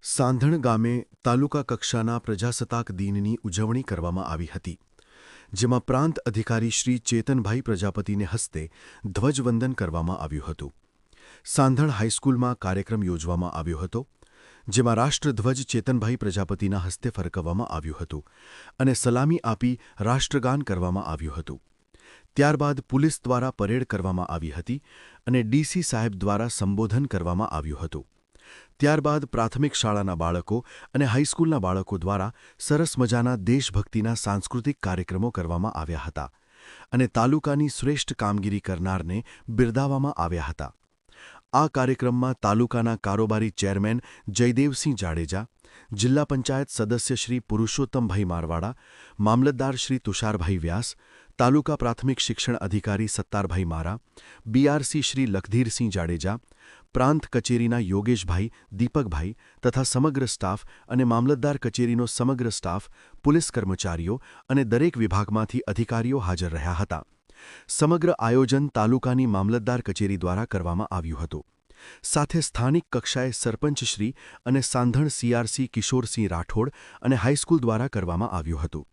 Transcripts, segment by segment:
સાંધણ ગામે તાલુકા કક્ષાના પ્રજાસત્તાક દિનની ઉજવણી કરવામાં આવી હતી, જેમાં પ્રાંત અધિકારી શ્રી ચેતનભાઈ પ્રજાપતિને હસ્તે ધ્વજવંદન કરવામાં આવ્યું હતું. સાંધણ હાઈસ્કૂલમાં કાર્યક્રમ યોજવામાં આવ્યો હતો, જેમાં રાષ્ટ્રધ્વજ ચેતનભાઈ પ્રજાપતિના હસ્તે ફરકાવવામાં આવ્યું હતું અને સલામી આપી રાષ્ટ્રગાન કરવામાં આવ્યું હતું. ત્યારબાદ પોલીસ દ્વારા પરેડ કરવામાં આવી હતી અને ડીસી સાહેબ દ્વારા સંબોધન કરવામાં આવ્યું હતું. ત્યારબાદ પ્રાથમિક શાળાના બાળકો અને હાઈસ્કૂલના બાળકો દ્વારા સરસ મજાના દેશભક્તિના સાંસ્કૃતિક કાર્યક્રમો કરવામાં આવ્યા હતા અને તાલુકાની શ્રેષ્ઠ કામગીરી કરનારને બિરદાવવામાં આવ્યા હતા. આ કાર્યક્રમમાં તાલુકાના કારોબારી ચેરમેન જયદેવસિંહ જાડેજા, જિલ્લા પંચાયત સદસ્ય શ્રી પુરુષોત્તમભાઈ મારવાડા, મામલતદાર શ્રી તુષારભાઈ વ્યાસ, તાલુકા પ્રાથમિક શિક્ષણ અધિકારી સત્તારભાઈ મારા, બીઆરસી શ્રી લખધીરસિંહ જાડેજા, પ્રાંત કચેરીના યોગેશભાઈ, દીપકભાઈ તથા સમગ્ર સ્ટાફ અને મામલતદાર કચેરીનો સમગ્ર સ્ટાફ, પોલીસ કર્મચારીઓ અને દરેક વિભાગમાંથી અધિકારીઓ હાજર રહ્યા હતા. સમગ્ર આયોજન તાલુકાની મામલતદાર કચેરી દ્વારા કરવામાં આવ્યું હતું. સાથે સ્થાનિક કક્ષાએ સરપંચશ્રી અને સાંધણ સીઆરસી કિશોરસિંહ રાઠોડ અને હાઈસ્કૂલ દ્વારા કરવામાં આવ્યું હતું,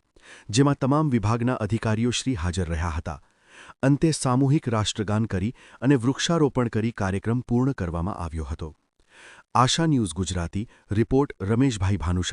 જેમાં તમામ વિભાગના અધિકારીઓશ્રી હાજર રહ્યા હતા. અંતે સામૂહિક રાષ્ટ્રગાન કરી અને વૃક્ષારોપણ કરી કાર્યક્રમ પૂર્ણ કરવામાં આવ્યો હતો. આશા ન્યૂઝ ગુજરાતી રિપોર્ટ રમેશભાઈ ભાનુશાલી.